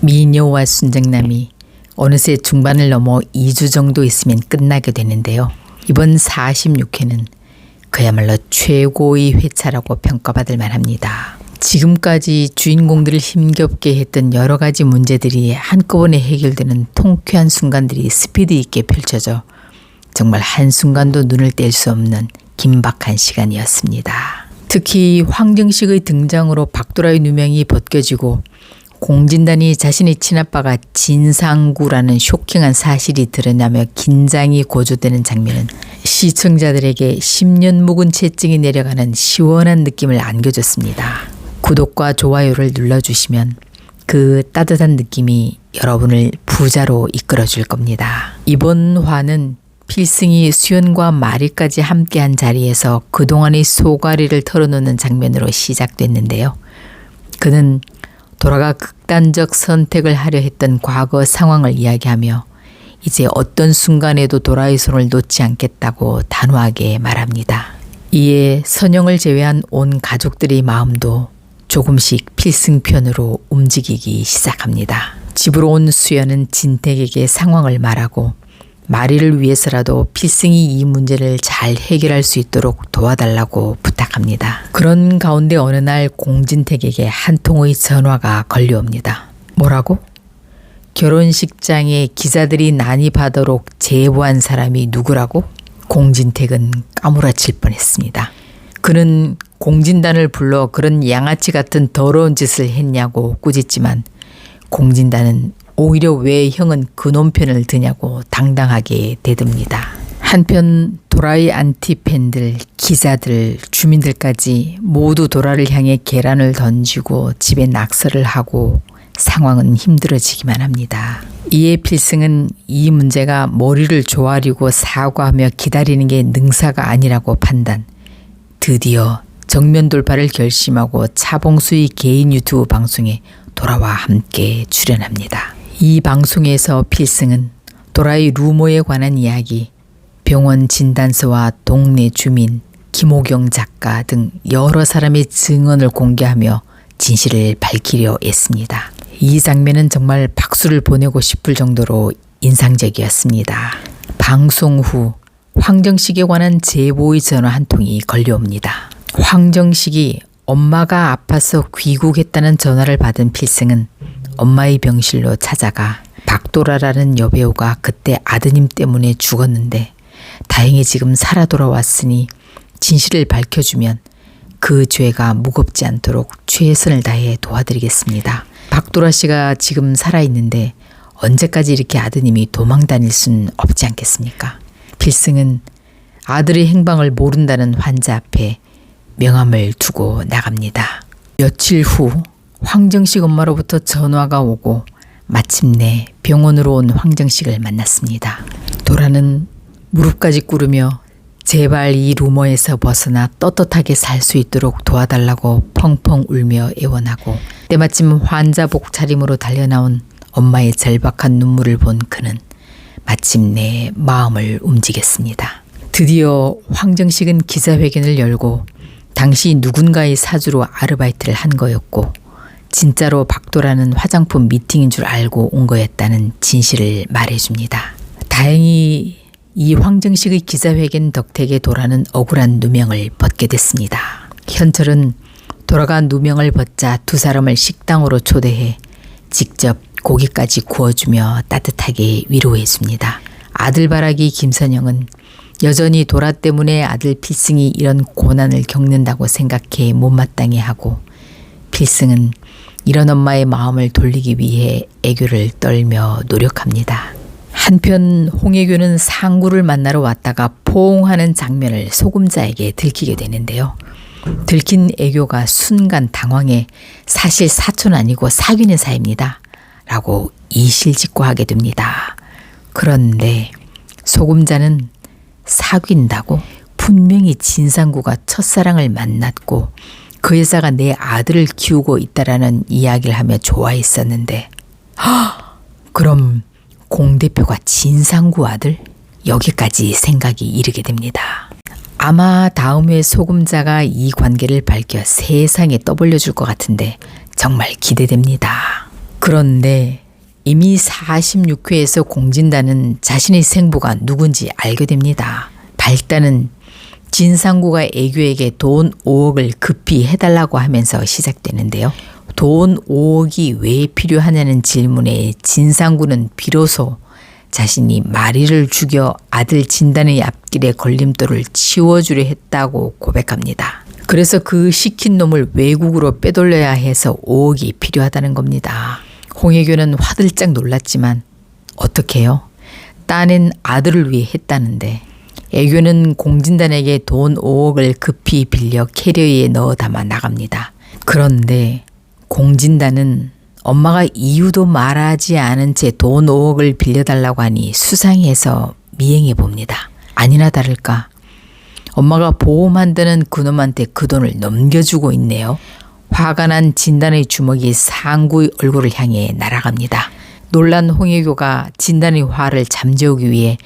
미녀와 순정남이 어느새 중반을 넘어 2주 정도 있으면 끝나게 되는데요. 이번 46회는 그야말로 최고의 회차라고 평가받을 만합니다. 지금까지 주인공들을 힘겹게 했던 여러 가지 문제들이 한꺼번에 해결되는 통쾌한 순간들이 스피드 있게 펼쳐져 정말 한순간도 눈을 뗄 수 없는 긴박한 시간이었습니다. 특히 황정식의 등장으로 박도라의 누명이 벗겨지고 공진단이 자신의 친아빠가 진상구라는 쇼킹한 사실이 드러나며 긴장이 고조되는 장면은 시청자들에게 10년 묵은 채증이 내려가는 시원한 느낌을 안겨줬습니다. 구독과 좋아요를 눌러주시면 그 따뜻한 느낌이 여러분을 부자로 이끌어줄 겁니다. 이번 화는 필승이 수연과 마리까지 함께한 자리에서 그동안의 소가리를 털어놓는 장면으로 시작됐는데요. 그는 도라가 극단적 선택을 하려 했던 과거 상황을 이야기하며 이제 어떤 순간에도 도라의 손을 놓지 않겠다고 단호하게 말합니다. 이에 선영을 제외한 온 가족들의 마음도 조금씩 필승 편으로 움직이기 시작합니다. 집으로 온 수연은 진택에게 상황을 말하고 마리를 위해서라도 필승이 이 문제를 잘 해결할 수 있도록 도와달라고 부탁합니다. 그런 가운데 어느 날 공진택에게 한 통의 전화가 걸려옵니다. 뭐라고? 결혼식장에 기자들이 난입하도록 제보한 사람이 누구라고? 공진택은 까무라칠 뻔했습니다. 그는 공진단을 불러 그런 양아치 같은 더러운 짓을 했냐고 꾸짖지만 공진단은 오히려 왜 형은 그놈 편을 드냐고 당당하게 대듭니다. 한편 도라의 안티팬들, 기자들, 주민들까지 모두 도라를 향해 계란을 던지고 집에 낙서를 하고 상황은 힘들어지기만 합니다. 이에 필승은 이 문제가 머리를 조아리고 사과하며 기다리는 게 능사가 아니라고 판단. 드디어 정면 돌파를 결심하고 차봉수의 개인 유튜브 방송에 도라와 함께 출연합니다. 이 방송에서 필승은 도라의 루머에 관한 이야기, 병원 진단서와 동네 주민, 김호경 작가 등 여러 사람의 증언을 공개하며 진실을 밝히려 애씁니다. 이 장면은 정말 박수를 보내고 싶을 정도로 인상적이었습니다. 방송 후 황정식에 관한 제보의 전화 한 통이 걸려옵니다. 황정식이 엄마가 아파서 귀국했다는 전화를 받은 필승은 엄마의 병실로 찾아가 박도라라는 여배우가 그때 아드님 때문에 죽었는데 다행히 지금 살아 돌아왔으니 진실을 밝혀주면 그 죄가 무겁지 않도록 최선을 다해 도와드리겠습니다. 박도라 씨가 지금 살아있는데 언제까지 이렇게 아드님이 도망다닐 순 없지 않겠습니까? 필승은 아들의 행방을 모른다는 환자 앞에 명함을 두고 나갑니다. 며칠 후 황정식 엄마로부터 전화가 오고 마침내 병원으로 온 황정식을 만났습니다. 도라는 무릎까지 꿇으며 제발 이 루머에서 벗어나 떳떳하게 살 수 있도록 도와달라고 펑펑 울며 애원하고 때마침 환자복 차림으로 달려나온 엄마의 절박한 눈물을 본 그는 마침내 마음을 움직였습니다. 드디어 황정식은 기자회견을 열고 당시 누군가의 사주로 아르바이트를 한 거였고 진짜로 박도라는 화장품 미팅인 줄 알고 온 거였다는 진실을 말해줍니다. 다행히 이 황정식의 기자회견 덕택에 도라는 억울한 누명을 벗게 됐습니다. 현철은 도라가 누명을 벗자 두 사람을 식당으로 초대해 직접 고기까지 구워주며 따뜻하게 위로해줍니다. 아들바라기 김선영은 여전히 도라 때문에 아들 필승이 이런 고난을 겪는다고 생각해 못마땅해 하고 필승은 이런 엄마의 마음을 돌리기 위해 애교를 떨며 노력합니다. 한편 홍혜교는 상구를 만나러 왔다가 포옹하는 장면을 소금자에게 들키게 되는데요. 들킨 애교가 순간 당황해 사실 사촌 아니고 사귀는 사이입니다. 라고 이실직고하게 됩니다. 그런데 소금자는 사귄다고? 분명히 진상구가 첫사랑을 만났고 그 여자가 내 아들을 키우고 있다라는 이야기를 하며 좋아했었는데 그럼 공 대표가 진상구 아들? 여기까지 생각이 이르게 됩니다. 아마 다음 회 소금자가 이 관계를 밝혀 세상에 떠벌려줄 것 같은데 정말 기대됩니다. 그런데 이미 46회에서 공진단은 자신의 생부가 누군지 알게 됩니다. 발단은 진상구가 애교에게 돈 5억을 급히 해달라고 하면서 시작되는데요. 돈 5억이 왜 필요하냐는 질문에 진상구는 비로소 자신이 마리를 죽여 아들 진단의 앞길에 걸림돌을 치워주려 했다고 고백합니다. 그래서 그 시킨 놈을 외국으로 빼돌려야 해서 5억이 필요하다는 겁니다. 홍혜교는 화들짝 놀랐지만 어떡해요? 따낸 아들을 위해 했다는데. 애교는 공진단에게 돈 5억을 급히 빌려 캐리어에 넣어 담아 나갑니다. 그런데 공진단은 엄마가 이유도 말하지 않은 채 돈 5억을 빌려달라고 하니 수상해서 미행해 봅니다. 아니나 다를까 엄마가 보호 만드는 그놈한테 그 돈을 넘겨주고 있네요. 화가 난 진단의 주먹이 상구의 얼굴을 향해 날아갑니다. 놀란 홍혜교가 진단의 화를 잠재우기 위해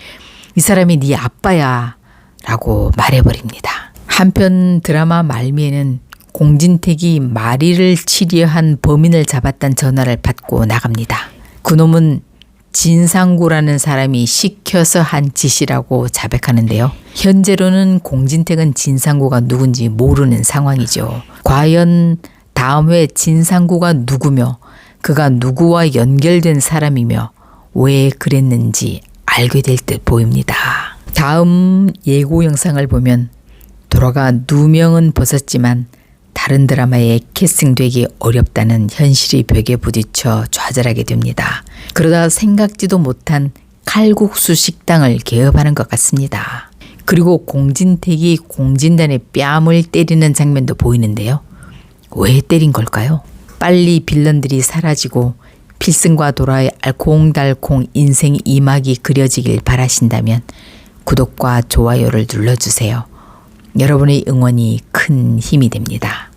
이 사람이 네 아빠야 라고 말해버립니다. 한편 드라마 말미에는 공진택이 마리를 치려한 범인을 잡았다는 전화를 받고 나갑니다. 그놈은 진상구라는 사람이 시켜서 한 짓이라고 자백하는데요. 현재로는 공진택은 진상구가 누군지 모르는 상황이죠. 과연 다음 회 진상구가 누구며 그가 누구와 연결된 사람이며 왜 그랬는지 알게 될 듯 보입니다. 다음 예고 영상을 보면 돌아가 누명은 벗었지만 다른 드라마에 캐스팅되기 어렵다는 현실의 벽에 부딪혀 좌절하게 됩니다. 그러다 생각지도 못한 칼국수 식당을 개업하는 것 같습니다. 그리고 공진택이 공진단의 뺨을 때리는 장면도 보이는데요. 왜 때린 걸까요? 빨리 빌런들이 사라지고 필승과 도라의 알콩달콩 인생 2막이 그려지길 바라신다면 구독과 좋아요를 눌러주세요. 여러분의 응원이 큰 힘이 됩니다.